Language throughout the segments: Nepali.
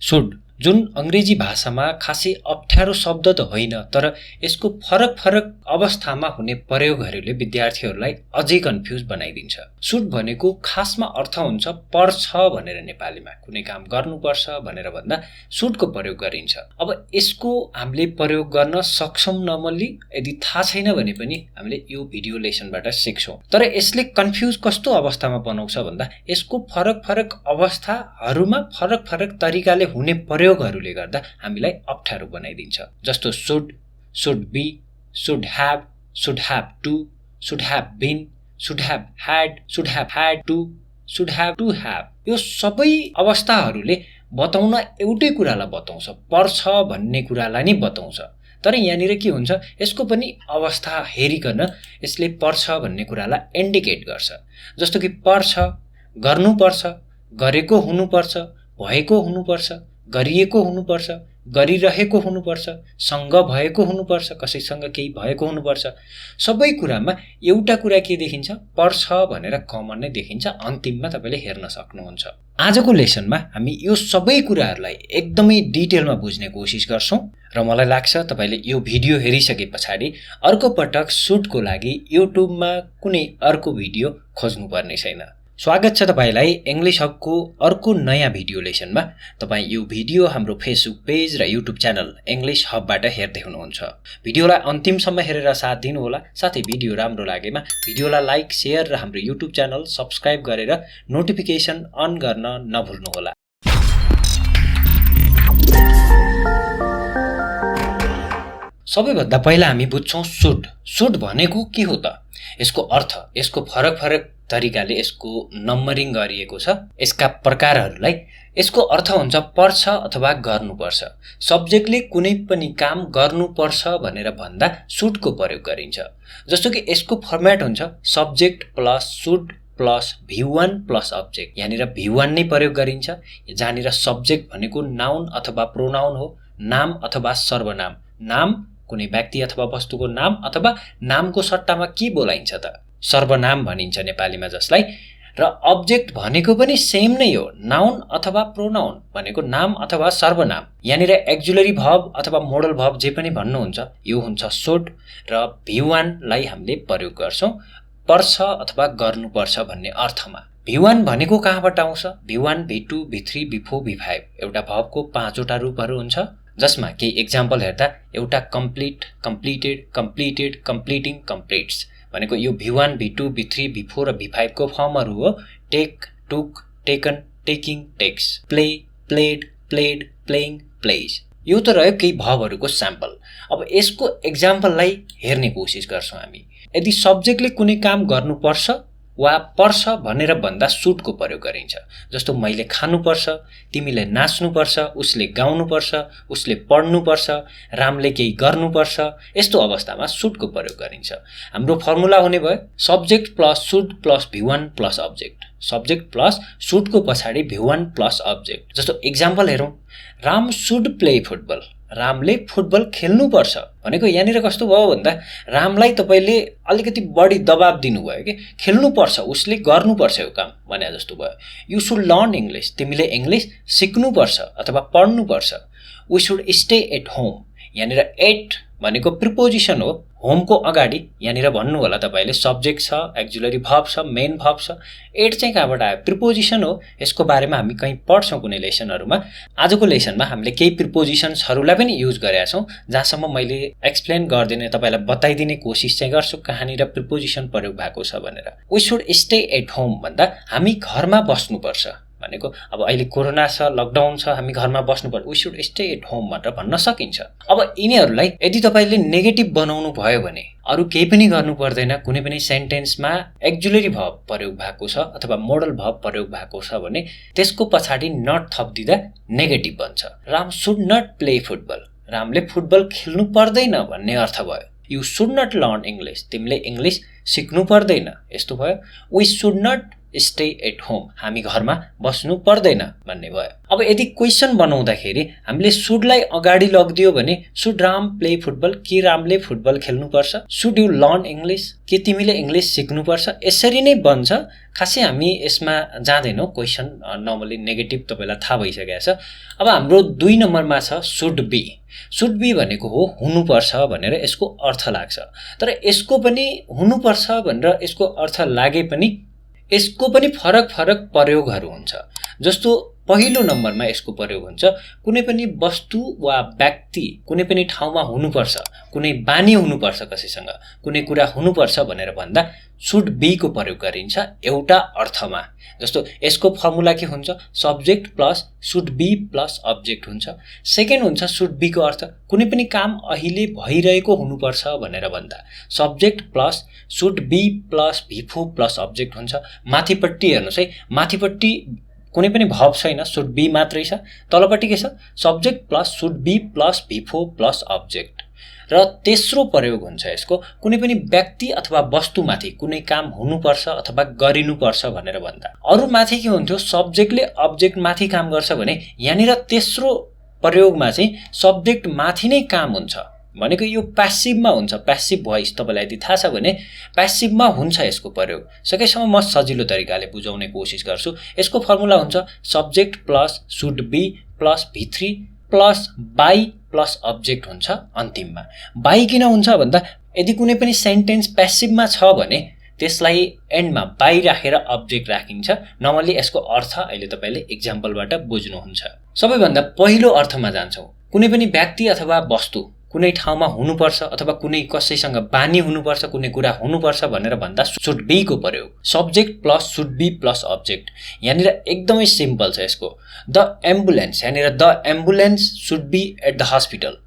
शुड जुन अंग्रेजी भाषामा खासै अप्ठ्यारो शब्द त होइन, तर यसको फरक फरक अवस्थामा हुने प्रयोगहरूले विद्यार्थीहरूलाई अझै कन्फ्युज बनाइदिन्छ। शुड भनेको खासमा अर्थ हुन्छ पर्छ भनेर, नेपालीमा कुनै काम गर्नुपर्छ भनेर भन्दा शुडको प्रयोग गरिन्छ। अब यसको हामीले प्रयोग गर्न सक्छौं नमल्ली, यदि थाहा छैन भने पनि हामीले यो भिडियो लेसनबाट सिक्छौं। तर यसले कन्फ्युज कस्तो अवस्थामा बनाउँछ भन्दा यसको फरक फरक अवस्थाहरूमा फरक फरक तरिकाले हुने प्रयोगहरूले गर्दा हामीलाई अप्ठ्यारो बनाइदिन्छ। जस्तो should be, should have to, should have been, should have had to, should have to have. यो सबै अवस्थाहरूले बताउन एउटै कुरालाई बताउँछ, पर्छ भन्ने कुरालाई नै बताउँछ। तर यहाँनिर के हुन्छ, यसको पनि अवस्था हेरिकन यसले पर्छ भन्ने कुरालाई इन्डिकेट गर्छ। जस्तो कि पर्छ, गर्नुपर्छ, गरेको हुनुपर्छ, भएको हुनुपर्छ, गरिएको हुनुपर्छ, गरिरहेको हुनुपर्छ, सँग भएको हुनुपर्छ, कसैसँग केही भएको हुनुपर्छ। सबै कुरामा एउटा कुरा के देखिन्छ, पर्छ भनेर कमन नै देखिन्छ। अन्तिममा तपाईले हेर्न सक्नुहुन्छ। आजको लेसनमा हामी यो सबै कुराहरूलाई एकदमै डिटेलमा बुझ्ने कोसिस गर्छौं र मलाई लाग्छ तपाईले यो भिडियो हेरिसके पछाडि अर्को पटक शुडको लागि युट्युबमा कुनै अर्को भिडियो खोज्नु पर्ने छैन। स्वागत छ तपाईलाई इंग्लिश हबको अर्को नयाँ भिडियो लेसनमा। तपाई यो भिडियो हाम्रो फेसबुक पेज र युट्युब च्यानल इंग्लिश हबबाट हेर्दै हुनुहुन्छ। भिडियोलाई अन्तिमसम्म हेरेर साथ दिनुहोला। साथै भिडियो राम्रो लागेमा भिडियोलाई लाइक, शेयर र हाम्रो युट्युब च्यानल सब्स्क्राइब गरेर नोटिफिकेसन अन गर्न नभुल्नुहोला। सबैभन्दा पहिला हामी बुझ्छौं शुड भनेको के हो त? यसको अर्थ, यसको फरक फरक तरिकाले यसको नम्बरिङ गरिएको छ। यसका प्रकारहरूलाई, यसको अर्थ हुन्छ पर्छ अथवा गर्नुपर्छ। सब्जेक्टले कुनै पनि काम गर्नुपर्छ भनेर भन्दा शुडको प्रयोग गरिन्छ। जस्तो कि यसको फर्मेट हुन्छ subject plus should plus V1 plus object. यहाँनिर V1 नै प्रयोग गरिन्छ, जहाँनिर सब्जेक्ट भनेको नाउन अथवा प्रोनाउन हो, नाम अथवा सर्वनाम। नाम कुनै व्यक्ति अथवा वस्तुको नाम अथवा नामको सट्टामा के बोलाइन्छ त? सर्वनाम भनिन्छ नेपालीमा जसलाई। र अब्जेक्ट भनेको पनि सेम नै हो, नाउन अथवा प्रोनाउन भनेको नाम अथवा सर्वनाम। यहाँनिर एक्जुलरी भर्ब अथवा मोडल भर्ब जे पनि भन्नुहुन्छ यो हुन्छ शुड र V1 लाई हामीले प्रयोग गर्छौं पर्छ अथवा गर्नुपर्छ भन्ने अर्थमा। V1 भनेको कहाँबाट आउँछ? V1, V2, V3, V4, V5 एउटा भर्बको 5 वटा रूपहरू हुन्छ, जसमा केही एक्जाम्पल हेर्दा एउटा कम्प्लिट, कम्प्लिटेड, कम्प्लिटेड, कम्प्लिटिङ, कम्प्लिट्स भनेको यो V1, V2, V3, V4 र V5 को फर्महरू हो। Take, took, taken, taking, takes, play, played, played, playing, plays. यो त रह्यो केही भर्बहरूको स्याम्पल। अब यसको एक्जाम्पललाई हेर्ने कोसिस गर्छौं हामी। यदि सब्जेक्टले कुनै काम गर्नुपर्छ वा पर्छ भनेर भन्दा शुडको प्रयोग गरिन्छ। जस्तो मैले खानुपर्छ, तिमीले नाच्नुपर्छ, उसले गाउनुपर्छ, उसले पढ्नुपर्छ, रामले केही गर्नुपर्छ। यस्तो अवस्थामा शुडको प्रयोग गरिन्छ। हाम्रो फर्मुला हुने भयो subject plus should plus V1 plus object. Subject plus शुडको पछाडि V1 प्लस अब्जेक्ट। जस्तो एक्जाम्पल हेरौं, राम शुड प्ले फुटबल। रामले फुटबल खेल्नुपर्छ भनेको यहाँनिर कस्तो भयो भन्दा रामलाई तपाईले अलिकति बढी दबाब दिनुभयो कि खेल्नुपर्छ, उसले गर्नुपर्छ यो काम भने जस्तो भयो। You should learn English. तिमीले इंग्लिश सिक्नुपर्छ अथवा पढ्नुपर्छ। We should stay at home. यहाँनिर एट भनेको प्रिपोजिसन हो, होमको अगाडि यहाँनिर भन्नु होला तपाईले सब्जेक्ट छ, एक्जुलरी भर्ब छ, मेन भर्ब छ। एट चाहिँ कहाँबाट आयो? प्रिपोजिसन हो। यसको बारेमा हामी कहीँ पढ्छौं कुनै लेसनहरुमा। आजको लेसनमा हामीले केही प्रिपोजिसन्सहरुलाई पनि युज गरेका छौं, जहाँसम्म मैले एक्सप्लेन गर्दिने तपाईलाई बताइदिने कोसिस चाहिँ गर्छु कहाँनिर प्रिपोजिसन प्रयोग भएको छ भनेर। We should stay at home भन्दा हामी घरमा बस्नुपर्छ भनेको अब अहिले कोरोना छ, लकडाउन छ, हामी घरमा बस्नुपर्छ। We should stay at home भनेर भन्न सकिन्छ। अब यिनीहरुलाई यदि तपाईले नेगेटिभ बनाउनु भयो भने अरु केही पनि गर्नु पर्दैन। कुनै पनि सेन्टेन्समा एक्जुलरी भर्ब प्रयोग भएको छ अथवा मोडल भर्ब प्रयोग भएको छ भने त्यसको पछाडी नट थप्दिदा नेगेटिभ बन्छ। Ram should not play football. रामले फुटबल खेल्नु पर्दैन भन्ने अर्थ भयो। You should not learn English. तिमीले इंग्लिश सिक्नु पर्दैन यस्तो भयो। We should not stay at home, हामी घरमा बस्नु पर्दैन भन्ने भयो। अब यदि क्वेसन बनाउँदाखेरि हामीले सुडलाई अगाडि लगिदियो भने सुड राम प्ले फुटबल, के रामले फुटबल खेल्नुपर्छ? सुड यु लर्न इङ्ग्लिस, के तिमीले इङ्ग्लिस सिक्नुपर्छ? यसरी नै बन्छ। खासै हामी यसमा जाँदैनौँ, क्वेसन नर्मली नेगेटिभ तपाईँलाई थाहा भइसकेको छ। अब हाम्रो 2 नम्बरमा छ सुड बी। सुड बी भनेको हो हुनुपर्छ भनेर यसको अर्थ लाग्छ, तर यसको पनि हुनुपर्छ भनेर यसको अर्थ लागे पनि यसको पनि फरक फरक प्रयोगहरू हुन्छ। जस्तो पहिलो नम्बरमा यसको प्रयोग हुन्छ कुनै पनि वस्तु वा व्यक्ति कुनै पनि ठाउँमा हुनुपर्छ, कुनै बानी हुनुपर्छ, कसैसँग कुनै कुरा हुनुपर्छ भनेर भन्दा सुड बी को प्रयोग गरिन्छ एउटा अर्थमा। जस्तो यसको फर्मुला के हुन्छ? Subject plus should be plus object हुन्छ। सेकेन्ड हुन्छ सुड बी को अर्थ कुनै पनि काम अहिले भइरहेको हुनुपर्छ भनेर भन्दा subject plus should be plus V four plus object हुन्छ। माथिपट्टि हेर्नुहोस् है, माथिपट्टि कुनै पनि भर्ब छैन, सुड बी मात्रै छ। तलपट्टि के छ? Subject plus should be plus V four plus object. र तेस्रो प्रयोग हुन्छ यसको कुनै पनि व्यक्ति अथवा वस्तुमाथि कुनै काम हुनुपर्छ अथवा गरिनुपर्छ भनेर भन्दा। अरू माथि के हुन्थ्यो? सब्जेक्टले अब्जेक्ट माथि काम गर्छ भने यहाँनिर तेस्रो प्रयोगमा चाहिँ सब्जेक्ट माथि नै काम हुन्छ भनेको यो प्यासिभमा हुन्छ। प्यासिभ भोइस तपाईँलाई यदि थाहा छ भने प्यासिभमा हुन्छ यसको प्रयोग। सकेसम्म म सजिलो तरिकाले बुझाउने कोसिस गर्छु। यसको फर्मुला हुन्छ subject plus should be plus V3 plus by plus object हुन्छ अन्तिममा। बाई किन हुन्छ भन्दा यदि कुनै पनि सेन्टेन्स प्यासिभमा छ भने त्यसलाई एन्डमा बाई राखेर अब्जेक्ट राखिन्छ। नर्मली यसको अर्थ अहिले तपाईँले एक्जाम्पलबाट बुझ्नुहुन्छ। सबैभन्दा पहिलो अर्थमा जान्छौँ। कुनै पनि व्यक्ति अथवा वस्तु कुनै ठाउँमा हुनुपर्छ अथवा कुनै कसैसँग बानी हुनुपर्छ, कुनै कुरा हुनुपर्छ भनेर भन्दा सुड बी को प्रयोग subject plus should be plus object. यहाँनिर एकदमै सिम्पल छ यसको। द एम्बुलेन्स, यहाँनिर the ambulance should be at the hospital.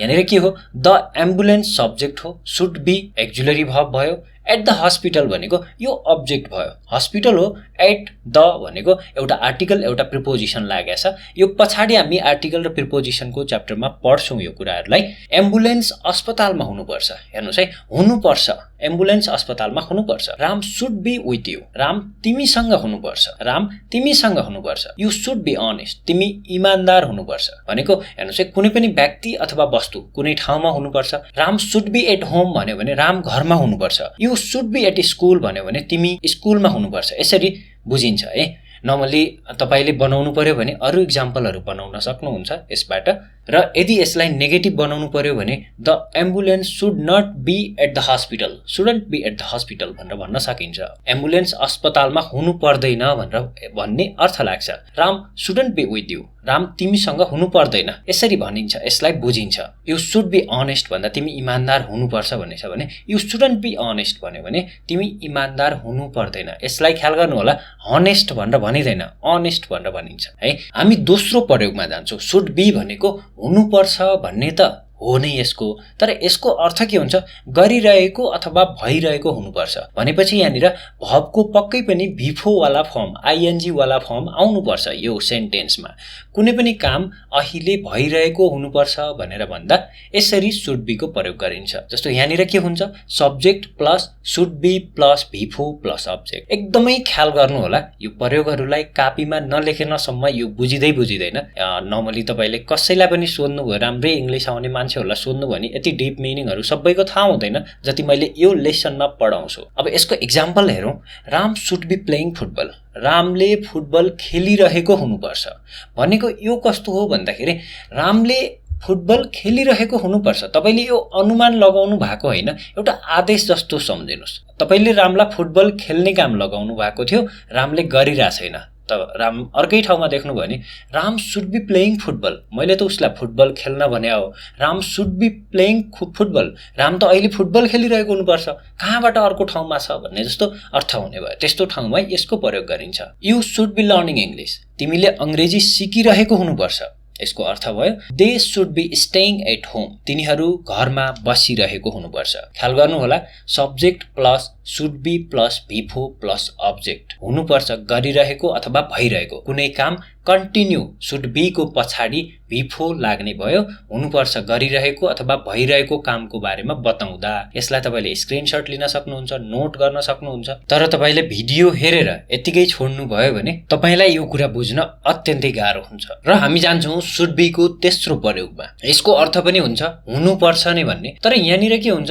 यहाँनिर के हो? द एम्बुलेन्स सब्जेक्ट हो, सुड बी एक्जुलरी भर्ब भयो, एट द हस्पिटल भनेको यो अब्जेक्ट भयो। हस्पिटल हो, एट द भनेको एउटा आर्टिकल एउटा प्रिपोजिसन लागेको छ। यो पछाडि हामी आर्टिकल र प्रिपोजिसनको च्याप्टरमा पढ्छौँ यो कुराहरूलाई। एम्बुलेन्स अस्पतालमा हुनुपर्छ, हेर्नुहोस् है, हुनुपर्छ। एम्बुलेन्स अस्पतालमा हुनुपर्छ। Ram should be with you, Ram तिमीसँग हुनुपर्छ। राम तिमीसँग हुनुपर्छ। यु सुड बी अनेस्ट, तिमी इमान्दार हुनुपर्छ भनेको हेर्नुहोस् है, कुनै पनि व्यक्ति अथवा वस्तु कुनै ठाउँमा हुनुपर्छ। Ram should be at home भन्यो भने राम घरमा हुनुपर्छ। You should be at school भन्यो भने तिमी स्कुलमा हुनुपर्छ। यसरी बुझिन्छ है। नर्मली तपाईँले बनाउनु पर्यो भने अरू इक्जाम्पलहरू बनाउन सक्नुहुन्छ यसबाट। र यदि यसलाई नेगेटिभ बनाउनु पर्यो भने the ambulance should not be at the hospital, shouldn't be at the hospital भनेर भन्न सकिन्छ। एम्बुलेन्स अस्पतालमा हुनु पर्दैन भनेर भन्ने अर्थ लाग्छ। Ram shouldn't be with you, Ram तिमीसँग हुनु पर्दैन, यसरी भनिन्छ, यसलाई बुझिन्छ। यु सुड बी अनेस्ट भन्दा तिमी इमान्दार हुनुपर्छ भन्ने छ भने यु सुडन्ट बी अनेस्ट भन्यो भने तिमी इमान्दार हुनु पर्दैन। यसलाई ख्याल गर्नु होला, हनेस्ट भनेर भनिँदैन, अनेस्ट भनेर भनिन्छ है। हामी दोस्रो प्रयोगमा जान्छौँ। सुड बी भनेको हुनुपर्छ भन्ने त हो नै यसको, तर यसको अर्थ के हुन्छ? गरिरहेको अथवा भइरहेको हुनुपर्छ भनेपछि यहाँनिर भर्बको पक्कै पनि भिफो वाला फर्म, आइएनजी वाला फर्म आउनुपर्छ यो सेन्टेन्समा। कुनै पनि काम अहिले भइरहेको हुनुपर्छ भनेर भन्दा यसरी सुड बी को प्रयोग गरिन्छ। जस्तो यहाँनिर के हुन्छ? Subject plus should be plus V four plus object. एकदमै ख्याल गर्नु होला, यो प्रयोगहरूलाई कापीमा नलेखेनसम्म यो बुझिँदैन। नर्मली तपाईँले कसैलाई पनि सोध्नुभयो, राम्रै इङ्ग्लिस आउने मान्छेहरूलाई सोध्नु भने यति डिप मिनिङहरू सबैको थाहा हुँदैन जति मैले यो लेसनमा पढाउँछु। अब यसको इक्जाम्पल हेरौँ। Ram should be playing football, रामले फुटबल खेलिरहेको हुनुपर्छ भनेको यो कस्तो हो भन्दाखेरि रामले फुटबल खेलिरहेको हुनुपर्छ। तपाईँले यो अनुमान लगाउनु भएको होइन, एउटा आदेश जस्तो सम्झिनुहोस्। तपाईँले रामलाई फुटबल खेल्ने काम लगाउनु भएको थियो, रामले गरिरहेको छैन। त राम अर्कै ठाउँमा देख्नुभयो भने Ram should be playing football, मैले त उसलाई फुटबल खेल्न भने हो। Ram should be playing football, Ram त अहिले फुटबल खेलिरहेको हुनुपर्छ, कहाँबाट अर्को ठाउँमा छ भन्ने जस्तो अर्थ हुने भयो। त्यस्तो ठाउँमा यसको प्रयोग गरिन्छ। You should be learning English, तिमीले अङ्ग्रेजी सिकिरहेको हुनुपर्छ। यसको अर्थ भयो they should be staying at home, तिनीहरू घरमा बसिरहेको हुनुपर्छ। ख्याल गर्नु होला, subject plus should be plus V four plus object हुनुपर्छ। गरिरहेको अथवा भइरहेको कुनै काम कन्टिन्यू सुड बी को पछाडि भिफो लाग्ने भयो, हुनुपर्छ गरिरहेको अथवा भइरहेको कामको बारेमा बताउँदा। यसलाई तपाईले स्क्रिनशट लिन सक्नुहुन्छ, नोट गर्न सक्नुहुन्छ। तर तपाईले भिडियो हेरेर यतिकै छोड्नु भयो भने तपाईलाई यो कुरा बुझ्न अत्यन्तै गाह्रो हुन्छ। र हामी जान्छौं सुड बी को तेस्रो प्रयोगमा। यसको अर्थ पनि हुन्छ हुनुपर्छ नै भन्ने, तर यहाँनिर के हुन्छ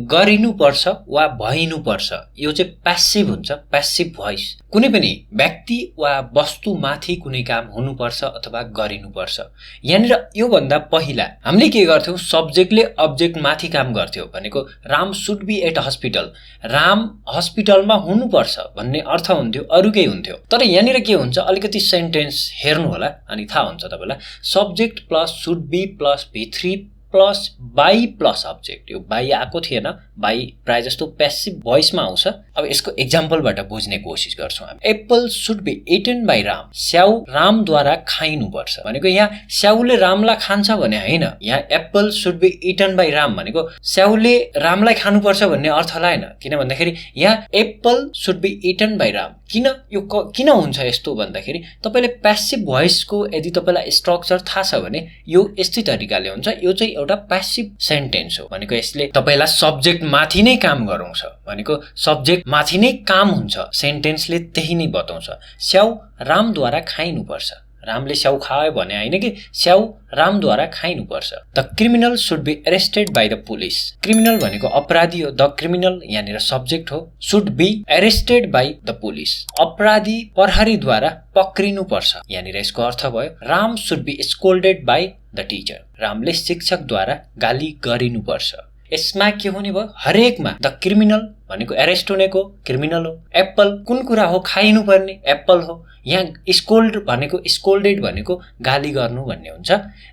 गरिनुपर्छ वा भइनुपर्छ। यो चाहिँ प्यासिभ हुन्छ, प्यासिभ भोइस। कुनै पनि व्यक्ति वा वस्तुमाथि कुनै काम हुनुपर्छ अथवा गरिनुपर्छ। यहाँनिर यो भन्दा पहिला हामीले के गर्थ्यौं, सब्जेक्टले अब्जेक्ट माथि काम गर्थ्यो भनेको Ram should be at hospital, Ram हस्पिटलमा हुनुपर्छ भन्ने अर्थ हुन्थ्यो, अरूकै हुन्थ्यो। तर यहाँनिर के हुन्छ अलिकति सेन्टेन्स हेर्नु होला अनि थाहा हुन्छ तपाईलाई। Subject plus should be plus V3 plus by plus object. यो बाई आएको थिएन, बाई प्राय जस्तो प्यासिभ भोइसमा आउँछ। अब यसको एक्जाम्पलबाट बुझ्ने कोसिस गर्छौं हामी। Apple should be eaten by Ram, स्याउ रामद्वारा खाइनुपर्छ भनेको यहाँ स्याउले रामलाई खान्छ भने हैन, यहाँ apple should be eaten by Ram भनेको स्याउले रामलाई खानुपर्छ भन्ने अर्थ लाएन। किन भन्दाखेरि यहाँ apple should be eaten by Ram. किन हुन्छ यस्तो भन्दाखेरि तपाईले प्यासिभ भोइसको यदि तपाईलाई स्ट्रक्चर थाहा छ भने यो यस्तै तरिकाले हुन्छ। यो चाहिँ एउटा प्यासिभ सेन्टेन्स हो भनेको यसले तपाईलाई सब्जेक्ट माथि नै काम गराउँछ भनेको सब्जेक्ट माथि नै काम हुन्छ। सेन्टेन्सले त्यही नै बताउँछ। स्याउ रामद्वारा खाइनुपर्छ, रामले स्याउ खायो भने हैन कि स्याउ रामद्वारा खाइनुपर्छ। The criminal should be arrested by the police. Criminal भनेको अपराधी हो, द क्रिमिनल यहाँनिर सब्जेक्ट हो। Should be arrested by the police, अपराधी प्रहरीद्वारा पक्रिनुपर्छ। यहाँनिर यसको अर्थ भयो Ram should be scolded by the teacher, रामले शिक्षकद्वारा गाली गरिनुपर्छ। यसमा के हुने भयो हरेकमा द क्रिमिनल भनेको एरेस्ट हुनेको क्रिमिनल हो, एप्पल कुन कुरा हो खाइनुपर्ने एप्पल हो, यहाँ स्कोल्ड भनेको स्कोल्डेड भनेको गाली गर्नु भन्ने हुन्छ।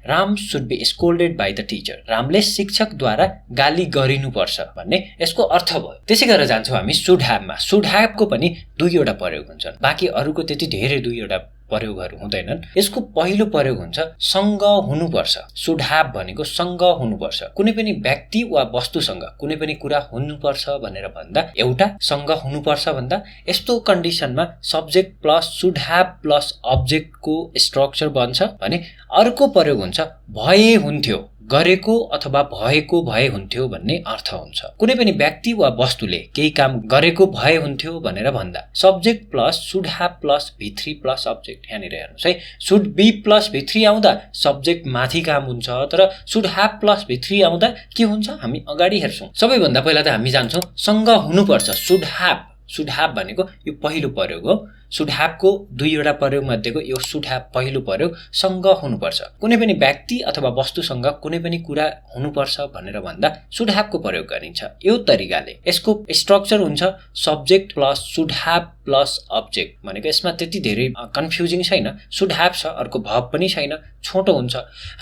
Ram should be scolded by the teacher, रामले शिक्षकद्वारा गाली गरिनुपर्छ भन्ने यसको अर्थ भयो। त्यसै गरेर जान्छौँ हामी शुड ह्याभमा। शुड ह्याभको पनि दुईवटा प्रयोग हुन्छन्, बाँकी अरूको त्यति धेरै दुईवटा प्रयोगहरू हुँदैनन्। यसको पहिलो प्रयोग हुन्छ सँग हुनुपर्छ। शुड ह्याभ भनेको सँग हुनुपर्छ, कुनै पनि व्यक्ति वा वस्तुसँग कुनै पनि कुरा हुनुपर्छ भनेर भन्दा एउटा सँग हुनुपर्छ भन्दा यस्तो कन्डिसनमा subject plus should have plus अब्जेक्टको स्ट्रक्चर बन्छ भने अर्को प्रयोग हुन्छ भए हुन्थ्यो, गरेको अथवा भएको भए हुन्थ्यो भन्ने अर्थ हुन्छ। कुनै पनि व्यक्ति वा वस्तुले केही काम गरेको भए हुन्थ्यो भनेर भन्दा subject plus should have plus V3 plus object. यहाँनिर हेर्नुहोस् है, शुड बी प्लस V3 आउँदा सब्जेक्ट माथि काम हुन्छ, तर शुड ह्याभ प्लस V3 आउँदा के हुन्छ हामी अगाडि हेर्छौं। सबैभन्दा पहिला त हामी जान्छौं सँग हुनुपर्छ। शुड ह्याभ, शुड ह्याभ भनेको यो पहिलो प्रयोग हो। शुड ह्याभको दुईवटा प्रयोग मध्येको यो शुड ह्याभ पहिलो प्रयोग। सँग हुनुपर्छ, कुनै पनि व्यक्ति अथवा वस्तुसँग कुनै पनि कुरा हुनुपर्छ भनेर भन्दा शुड ह्याभको प्रयोग गरिन्छ। यो तरिकाले यसको स्ट्रक्चर हुन्छ subject plus should have plus object भनेको यसमा त्यति धेरै कन्फ्युजिङ छैन। शुड ह्याभ छ, अर्को भर्ब पनि छैन, छोटो हुन्छ।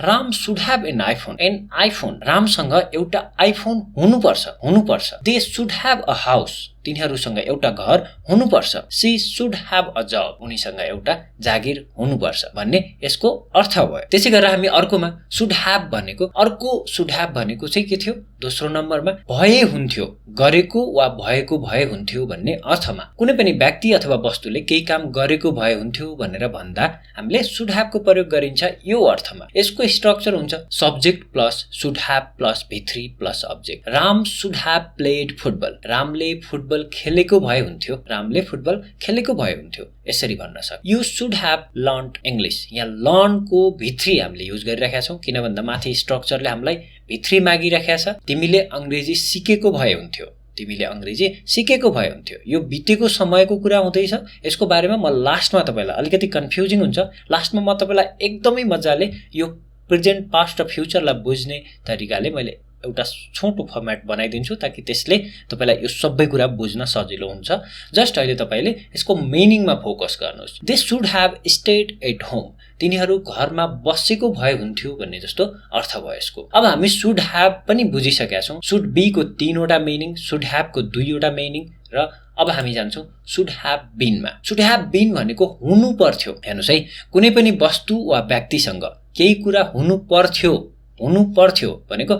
Ram should have an iPhone, रामसँग एउटा आइफोन हुनुपर्छ। They should have a house, तिनीहरूसँग एउटा घर हुनुपर्छ। She should have a job, उनीसँग एउटा जागिर हुनुपर्छ भन्ने यसको अर्थ भयो। त्यसै गरेर हामी अर्कोमा शुड ह्याभ भनेको अर्को शुड ह्याभ भनेको चाहिँ के थियो दोस्रो नम्बरमा भए हुन्थ्यो, गरेको वा भएको भए हुन्थ्यो भन्ने अर्थमा। कुनै पनि व्यक्ति अथवा वस्तुले केही काम गरेको भए हुन्थ्यो भनेर भन्दा हामीले शुड ह्याभको प्रयोग गरिन्छ यो अर्थमा। यसको स्ट्रक्चर हुन्छ subject plus should have plus V3 plus object. Ram should have played football, रामले फुटबल खेलेको भए हुन्थ्यो, रामले फुटबल खेलेको भए हुन्थ्यो, यसरी भन्न सक्छ। You should have learned English, यहाँ लर्नको V3 हामीले युज गरिरहेका छौँ किन भन्दा माथि स्ट्रक्चरले हामीलाई V3 मागिरहेका छ। तिमीले अंग्रेजी सिकेको भए हुन्थ्यो, तिमीले अंग्रेजी सिकेको भए हुन्थ्यो। यो बितेको समयको कुरा हुँदैछ। यसको बारेमा म लास्टमा तपाईलाई अलिकति कन्फ्युजिङ हुन्छ, लास्टमा म तपाईलाई एकदमै मजाले यो प्रेजेन्ट पास्ट र फ्युचरलाई बुझ्ने तरिकाले मैले एउटा छोटो फर्मेट बनाइदिन्छु ताकि त्यसले तपाईलाई यो सबै कुरा बुझ्न सजिलो हुन्छ। जस्ट अहिले तपाईले यसको मिनिङमा फोकस गर्नुहोस्। They should have stayed at home, तिनीहरू घरमा बसेको भए हुन्थ्यो भन्ने जस्तो अर्थ भयो यसको। अब हामी शुड ह्याभ पनि बुझिसकेका छौं। शुड बी को 3 वटा मिनिङ, शुड ह्याभ को 2 वटा मिनिङ र अब हामी जान्छौं शुड ह्याभ बीनमा। शुड ह्याभ बीन भनेको हुनु पर्थ्यो। हेर्नुस् है, कुनै पनि वस्तु वा व्यक्तिसँग केही कुरा हुनु पर्थ्यो भनेको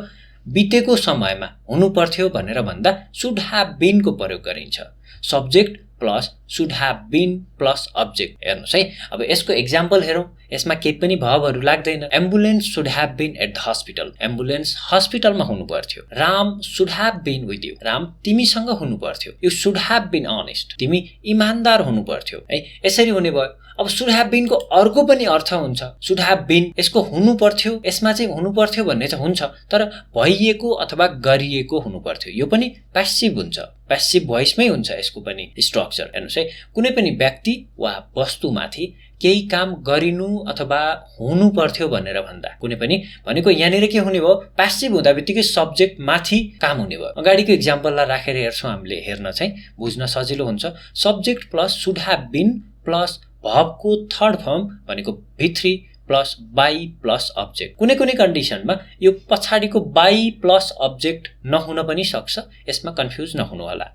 बितेको समयमा हुनु पर्थ्यो भनेर भन्दा शुड ह्याभ बीन को प्रयोग गरिन्छ। Subject plus should have been plus object. हेर्नुहोस् है, अब यसको एक्जाम्पल हेरौँ। यसमा केही पनि भर्बहरू लाग्दैन। Ambulance should have been at the hospital, ambulance हस्पिटलमा हुनु पर्थ्यो। Ram should have been with you, Ram तिमीसँग हुनु पर्थ्यो। You should have been honest, तिमी इमानदार हुनु पर्थ्यो है। यसरी हुने भयो। अब शुड ह्याभ बीनको अर्को पनि अर्थ हुन्छ। शुड ह्याभ बीन, यसको हुनु पर्थ्यो, यसमा चाहिँ हुनु पर्थ्यो भन्ने चाहिँ हुन्छ, तर भइएको अथवा गरिएको हुनु पर्थ्यो। यो पनि प्यासिभ हुन्छ, प्यासिभ भोइसमै हुन्छ यसको पनि स्ट्रक्चर। हेर्नुहोस् है, कुनै पनि व्यक्ति वा वस्तुमाथि केही काम गरिनु अथवा हुनु पर्थ्यो भनेर भन्दा कुनै पनि भनेको यहाँनिर के हुने भयो, प्यासिभ हुँदा बित्तिकै सब्जेक्ट माथि काम हुने भयो। अगाडिको इक्जाम्पललाई राखेर हेर्छौँ हामीले, हेर्न चाहिँ बुझ्न सजिलो हुन्छ। Subject plus should have been plus भर्बको थर्ड फर्म भनेको V3 plus by plus object. कुनै कुनै कन्डिसनमा यो पछाडिको बाई प्लस अब्जेक्ट नहुन पनि सक्छ, यसमा कन्फ्युज नहुनु होला।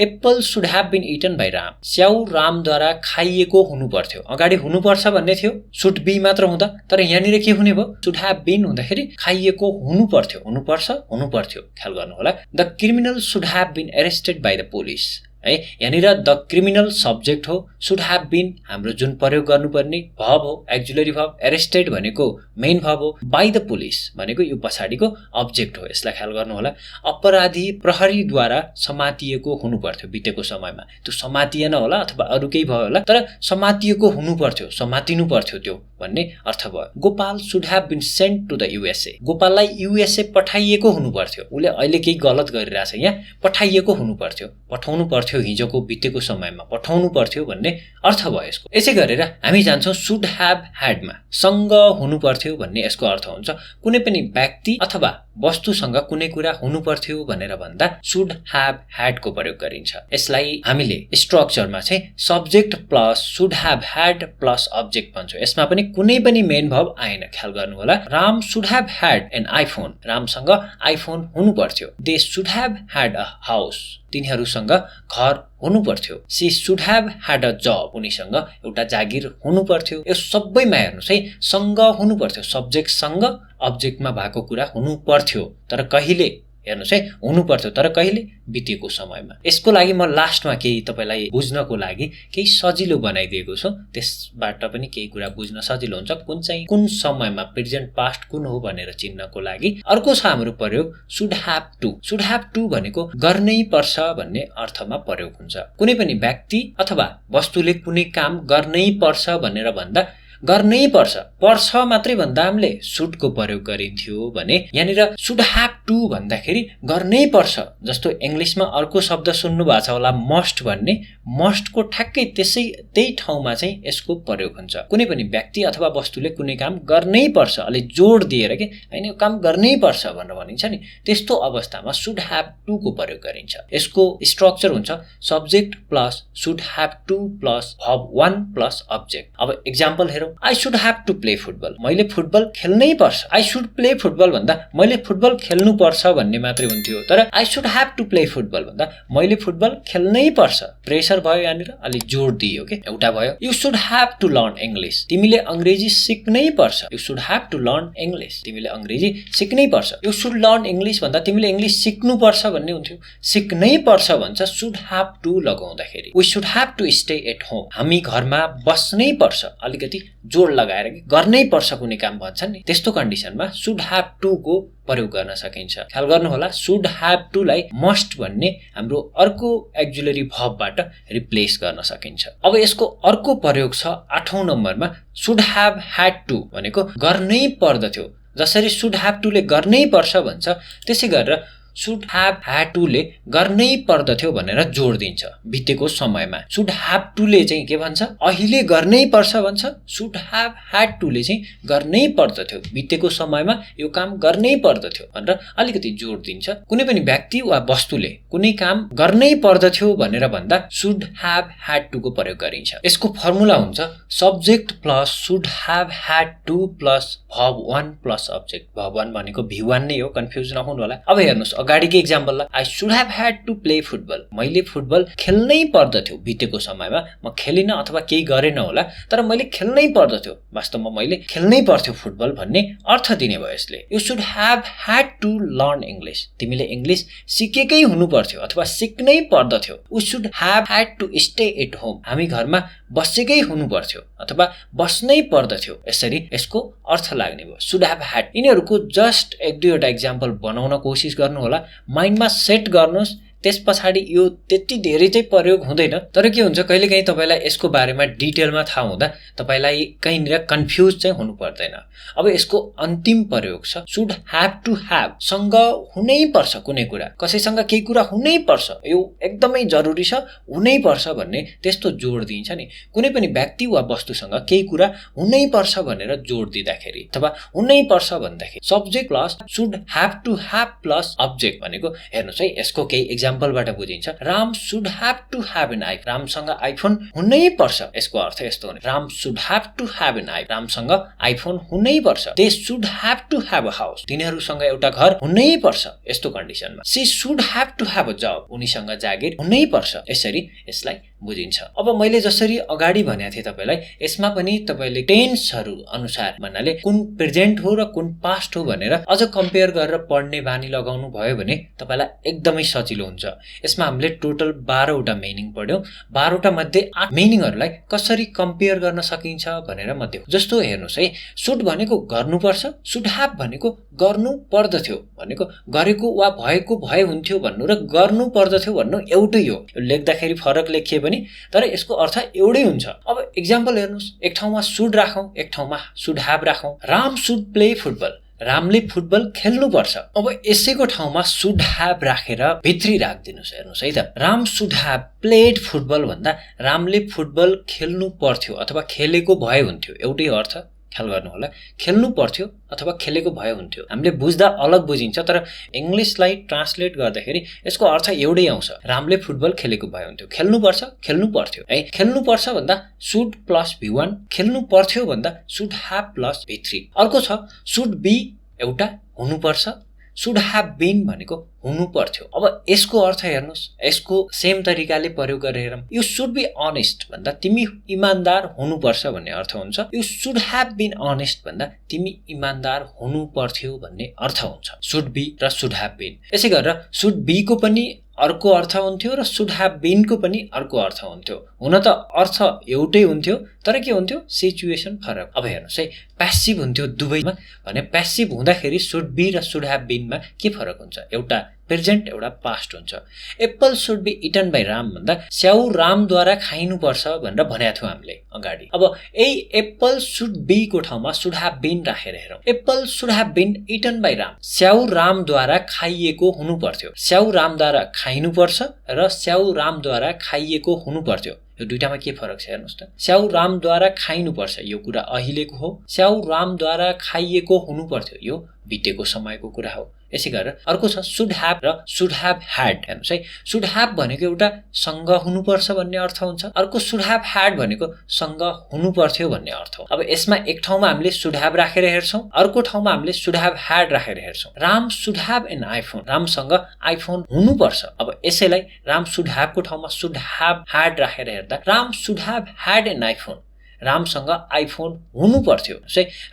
Apple should have been eaten by Ram, स्याउ रामद्वारा खाइएको हुनु पर्थ्यो। अगाडि हुनुपर्छ भन्ने थियो, शुड बी मात्र हुँदा, तर यहाँनिर के हुने भयो, शुड ह्याभ बीन हुँदाखेरि खाइएको हुनु पर्थ्यो, हुनुपर्छ हुनु पर्थ्यो, ख्याल गर्नु होला। The criminal should have been arrested by the police है, यहाँनिर द क्रिमिनल सब्जेक्ट हो, शुड ह्याभ बीन हाम्रो जुन प्रयोग गर्नुपर्ने भर्ब हो, एक्जुलरी भर्ब। एरेस्टेड भनेको मेन भर्ब हो, बाई द पुलिस भनेको यो पछाडिको अब्जेक्ट हो, यसलाई ख्याल गर्नु होला। अपराधी प्रहरीद्वारा समातिएको हुनु पर्थ्यो बितेको समयमा, त्यो समातिएन होला अथवा अरू केही भयो होला, तर समातिएको हुनु पर्थ्यो, समातिनु पर्थ्यो त्यो भन्ने अर्थ भयो। Gopal should have been sent to the USA, गोपाललाई USA पठाइएको हुनु पर्थ्यो। उसले अहिले केही गलत गरिरहेछ, यहाँ पठाइएको हुनु पर्थ्यो, पठाउनु पर्थ्यो, हिजोको बितेको समयमा पठाउनु पर्थ्यो भन्ने अर्थ भयो यसको। यसै गरेर हामी जान्छौँ शुड ह्याभ ह्याडमा, सँग हुनु पर्थ्यो भन्ने यसको अर्थ हुन्छ। कुनै पनि व्यक्ति अथवा वस्तुसँग कुनै कुरा हुनु पर्थ्यो भनेर भन्दा शुड ह्याभ ह्याडको प्रयोग गरिन्छ। यसलाई हामीले स्ट्रक्चरमा चाहिँ subject plus should have had plus object भन्छौँ। यसमा पनि कुनै पनि मेन भर्ब आएन, ख्याल गर्नु होला। Ram should have had an iPhone, रामसँग आइफोन हुनु पर्थ्यो। They should have had a house, तिनीहरूसँग घर हुनु पर्थ्यो। She should have had a job, उनीसँग एउटा जागिर हुनु पर्थ्यो। यो सबैमा हेर्नुहोस् है, सँग हुनु पर्थ्यो, सब्जेक्टसँग अब्जेक्टमा भएको कुरा हुनु पर्थ्यो, तर कहिले, हेर्नुहोस् है, हुनु पर्थ्यो तर कहिले, बितेको समयमा। यसको लागि म लास्टमा केही तपाईँलाई बुझ्नको लागि केही सजिलो बनाइदिएको छु, त्यसबाट पनि केही कुरा बुझ्न सजिलो हुन्छ, कुन चाहिँ कुन समयमा प्रेजेन्ट पास्ट कुन हो भनेर चिन्नको लागि। अर्को छ हाम्रो प्रयोग should have to. Should have to भनेको गर्नै पर्छ भन्ने अर्थमा प्रयोग हुन्छ। कुनै पनि व्यक्ति अथवा वस्तुले कुनै काम गर्नै पर्छ भनेर भन्दा गर्नै पर्छ, पर्छ मात्रै भन्दा हामीले शुडको प्रयोग गरिन्थ्यो भने यहाँनिर शुड ह्याभ टु भन्दाखेरि गर्नै पर्छ। जस्तो इङ्ग्लिसमा अर्को शब्द सुन्नु भएको छ होला, मस्ट भन्ने, मस्टको ठ्याक्कै त्यही ठाउँमा चाहिँ यसको प्रयोग हुन्छ। कुनै पनि व्यक्ति अथवा वस्तुले कुनै काम गर्नै पर्छ, अलि जोड दिएर के होइन यो काम गर्नै पर्छ भनेर भनिन्छ नि, त्यस्तो अवस्थामा शुड ह्याभ टु को प्रयोग गरिन्छ। यसको स्ट्रक्चर हुन्छ subject plus should have to plus verb 1 plus object. अब एक्जाम्पल हेरौँ। I should have to play football, मैले फुटबल खेल्नै पर्छ। आई शुड प्ले फुटबल भन्दा मैले फुटबल खेल्नु पर्छ भन्ने मात्रै हुन्थ्यो, तर I should have to play football भन्दा मैले फुटबल खेल्नै पर्छ, प्रेसर भयो, यहाँनिर अलि जोड दियो के, एउटा भयो। You should have to learn English, तिमीले अङ्ग्रेजी सिक्नै पर्छ। You should have to learn English, तिमीले अङ्ग्रेजी सिक्नै पर्छ। यु शुड लर्न इङ्ग्लिस भन्दा तिमीले इङ्ग्लिस सिक्नु पर्छ भन्ने हुन्थ्यो, सिक्नै पर्छ भन्छ शुड ह्याभ टु लगाउँदाखेरि। We should have to stay at home, हामी घरमा बस्नै पर्छ, अलिकति जोड लगाएर कि गर्नै पर्छ कुनै काम भन्छन् नि, त्यस्तो कन्डिसनमा शुड ह्याभ टु को प्रयोग गर्न सकिन्छ। ख्याल गर्नु होला, शुड ह्याभ टु लाई मस्ट भन्ने हाम्रो अर्को एक्जुलरी भर्बबाट रिप्लेस गर्न सकिन्छ। अब यसको अर्को प्रयोग छ 8औं नम्बरमा, शुड ह्याभ ह्याड टु भनेको गर्नै पर्दथ्यो। जसरी शुड ह्याभ टु ले गर्नै पर्छ भन्छ, त्यसै गरेर शुड ह्याभ ह्याड टु ले गर्नै पर्दथ्यो भनेर जोड दिन्छ बितेको समयमा। शुड ह्याभ टु ले चाहिँ के भन्छ, अहिले गर्नै पर्छ भन्छ। शुड ह्याभ ह्याड टु ले चाहिँ गर्नै पर्दथ्यो, बितेको समयमा यो काम गर्नै पर्दथ्यो भनेर अलिकति जोड दिन्छ। कुनै पनि व्यक्ति वा वस्तुले कुनै काम गर्नै पर्दथ्यो भनेर भन्दा शुड ह्याभ ह्याड टु को प्रयोग गरिन्छ। यसको फर्मुला हुन्छ subject plus should have had to plus verb 1 plus object. Verb 1 भनेको V1 नै हो, कन्फ्युज नहुनु होला। अब हेर्नुहोस् अगाडिकै example I should have had to play football, मैले फुटबल खेल्नै पर्दथ्यो, बितेको समयमा म खेलिन अथवा केही गरेन होला तर मैले खेल्नै पर्दथ्यो, वास्तवमा मैले खेल्नै पर्थ्यो फुटबल भन्ने अर्थ दिने भयो यसले। You should have had to learn English, तिमीले इङ्ग्लिस सिकेकै हुनु पर्थ्यो अथवा सिक्नै पर्दथ्यो। We should have had to stay at home, हामी घरमा बसेकै हुनु पर्थ्यो अथवा बस्नै पर्दथ्यो, यसरी यसको अर्थ लाग्ने भयो शुड ह्याभ ह्याड। यिनीहरूको जस्ट एक दुईवटा एक्जाम्पल बनाउन कोसिस गर्नु होला, माइन्डमा सेट गर्नुहोस्, त्यस पछाडि यो त्यति धेरै चाहिँ प्रयोग हुँदैन। तर के हुन्छ कहिलेकाहीँ तपाईँलाई यसको बारेमा डिटेलमा थाहा हुँदा तपाईँलाई कहीँनिर कन्फ्युज चाहिँ हुनु पर्दैन। अब यसको अन्तिम प्रयोग छ शुड ह्याभ टु ह्याभ, सँग हुनै पर्छ कुनै कुरा, कसैसँग केही कुरा हुनै पर्छ, यो एकदमै जरुरी छ, हुनै पर्छ भन्ने त्यस्तो जोड दिन्छ नि। कुनै पनि व्यक्ति वा वस्तुसँग केही कुरा हुनै पर्छ भनेर जोड दिँदाखेरि अथवा हुनै पर्छ भन्दाखेरि subject plus should have to have plus object भनेको हेर्नुहोस् है, यसको केही एक्जाम्पलबाट बुझिन्छ। Ram should have to have an iPhone, रामसँग आइफोन हुनै पर्छ, यसको अर्थ यस्तो हुने। Ram should have to have an iPhone, रामसँग आइफोन हुनै पर्छ। They should have to have a house, तिनीहरूसँग एउटा घर हुनै पर्छ यस्तो कन्डिसनमा। She should have to have a job, उनीसँग जागिर हुनै पर्छ, यसरी यसलाई बुझिन्छ। अब मैले जसरी अगाडि भनेको थिएँ तपाईँलाई, यसमा पनि तपाईँले टेन्सहरू अनुसार भन्नाले कुन प्रेजेन्ट हो र कुन पास्ट हो भनेर अझ कम्पेयर गरेर पढ्ने बानी लगाउनु भयो भने तपाईँलाई एकदमै सजिलो हुन्छ। यसमा हामीले टोटल 12 वटा मिनिङ पढ्यौं, 12 वटा मध्ये 8 मिनिङहरूलाई कसरी कम्पेयर गर्न सकिन्छ भनेर मध्ये जस्तो हेर्नुहोस् है। शुड भनेको गर्नुपर्छ, शुड ह्याभ भनेको गर्नु पर्दथ्यो भनेको गरेको वा भएको भए हुन्थ्यो भन्नु र गर्नु पर्दथ्यो भन्नु एउटै हो। यो लेख्दाखेरि फरक लेखिए पनि तर यसको अर्थ एउटै हुन्छ। अब एक्जाम्पल हेर्नुहोस्, एक ठाउँमा शुड राखौं, एक ठाउँमा शुड ह्याभ राखौं। राम शुड प्ले फुटबल, रामले फुटबल खेल्नु पर्छ। अब यसैको ठाउँमा शुड ह्याभ राखेर भित्री राखिदिनुस्, हेर्नुहोस् है त। Ram should have played football भन्दा रामले फुटबल खेल्नु पर्थ्यो अथवा खेलेको भए हुन्थ्यो, एउटै अर्थ, ख्याल गर्नु होला। खेल्नु पर्थ्यो अथवा खेलेको भए हुन्थ्यो, हामीले बुझ्दा अलग बुझिन्छ तर इंग्लिशलाई ट्रान्सलेट गर्दाखेरि यसको अर्थ एउटै आउँछ। रामले फुटबल खेलेको भए हुन्थ्यो, खेल्नु पर्छ, खेल्नु पर्थ्यो है। खेल्नु पर्छ भन्दा शुड प्लस V1, खेल्नु पर्थ्यो भन्दा शुड ह्याभ प्लस V3। अर्को छ शुड बी, एउटा हुनुपर्छ, शुड ह्याभ बीन भनेको हुनु पर्थ्यो। अब यसको अर्थ हेर्नुहोस्, यसको सेम तरिकाले प्रयोग गरेर हेरौँ। यु शुड बी अनेस्ट भन्दा तिमी इमानदार हुनुपर्छ भन्ने अर्थ हुन्छ। You should have been honest भन्दा तिमी इमानदार हुनु पर्थ्यो भन्ने अर्थ हुन्छ। शुड बी र शुड ह्याभ बीन, यसै गरेर शुड बी को पनि अर्को अर्थ हुन्थ्यो र शुड ह्याभ बीन को पनि अर्को अर्थ हुन्थ्यो। हुन त अर्थ एउटै हुन्थ्यो तर के हुन्थ्यो, सिचुएसन फरक। अब हेर्नुहोस् है, प्यासिभ हुन्थ्यो दुवैमा भने प्यासिभ हुँदाखेरि शुड बी र शुड ह्याभ बीनमा के फरक हुन्छ, एउटा प्रेजेन्ट एउटा पास्ट हुन्छ। Apple should be eaten by Ram भन्दा स्याउ रामद्वारा खाइनुपर्छ भनेर भनेको थियौँ हामीले अगाडि। अब यही एप्पल शुड बी को ठाउँमा शुड ह्याभ बीन राखेर हेरौँ। Apple should have been eaten by Ram, स्याउ रामद्वारा खाइएको हुनु पर्थ्यो। स्याउ रामद्वारा खाइनुपर्छ र स्याउ रामद्वारा खाइएको हुनु पर्थ्यो, यो दुईटामा के फरक छ हेर्नुहोस् त। स्याउ रामद्वारा खाइनुपर्छ यो कुरा अहिलेको हो, स्याउ रामद्वारा खाइएको हुनु पर्थ्यो यो बितेको समयको कुरा हो। यसै गरेर अर्को छ शुड ह्याभ र शुड ह्याभ ह्याड। हेर्नुहोस् है, शुड ह्याभ भनेको एउटा सँग हुनुपर्छ भन्ने अर्थ हुन्छ, अर्को शुड ह्याभ ह्याड भनेको सँग हुनु पर्थ्यो भन्ने अर्थ हो। अब यसमा एक ठाउँमा हामीले शुड ह्याभ राखेर हेर्छौँ, अर्को ठाउँमा हामीले शुड ह्याभ ह्याड राखेर हेर्छौँ। Ram should have an iPhone, रामसँग आइफोन हुनुपर्छ। अब यसैलाई राम शुड ह्याभ को ठाउँमा शुड ह्याभ ह्याड राखेर हेर्दा Ram should have had an iPhone, रामसँग आइफोन हुनु पर्थ्यो।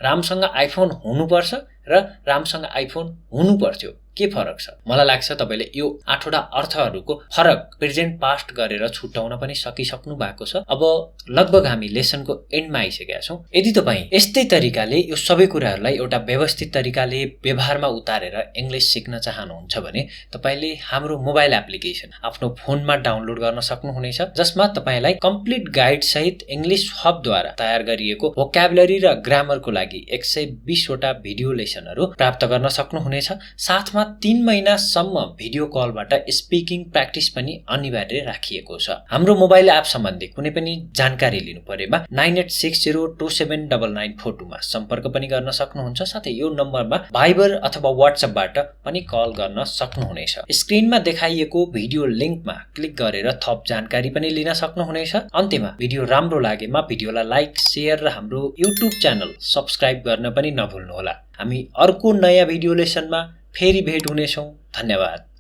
रामसँग आइफोन हुनुपर्छ र रामसँग आइफोन हुनु पर्थ्यो, के फरक छ? मलाई लाग्छ तपाईले यो 8 वटा अर्थहरूको फरक प्रेजेन्ट पास्ट गरेर छुटाउन पनि सकिसक्नु भएको छ। अब लगभग हामी लेसनको एन्डमा आइसकेका छौं। यदि तपाई यस्तै तरिकाले यो सबै कुराहरूलाई एउटा व्यवस्थित तरिकाले व्यवहारमा उतारेर इंग्लिश सिक्न चाहनुहुन्छ भने तपाईले हाम्रो मोबाइल एप्लिकेसन आफ्नो फोनमा डाउनलोड गर्न सक्नुहुनेछ, जसमा तपाईलाई कम्प्लिट गाइड सहित इंग्लिश हब द्वारा तयार गरिएको भोक्याबुलरी र ग्रामरको लागि 120 वटा भिडियो लेसनहरू प्राप्त गर्न सक्नुहुनेछ। साथमा 3 महिनासम्म भिडियो कलबाट स्पिकिङ प्र्याक्टिस पनि अनिवार्य राखिएको छ। हाम्रो मोबाइल एप सम्बन्धी कुनै पनि जानकारी लिनु परेमा 9860279942 मा सम्पर्क पनि गर्न सक्नुहुन्छ। साथै यो नम्बरमा भाइबर अथवा व्हाट्सएपबाट पनि कल गर्न सक्नुहुनेछ। स्क्रिनमा देखाइएको भिडियो लिंकमा क्लिक गरेर थप जानकारी पनि लिन सक्नुहुनेछ। अन्त्यमा भिडियो राम्रो लागेमा भिडियोलाई लाइक, शेयर र हाम्रो युट्युब च्यानल सब्स्क्राइब गर्न पनि नभुल्नुहोला। हामी अर्को नयाँ भिडियो लेसनमा फेरि भेट हुनेछौँ। धन्यवाद।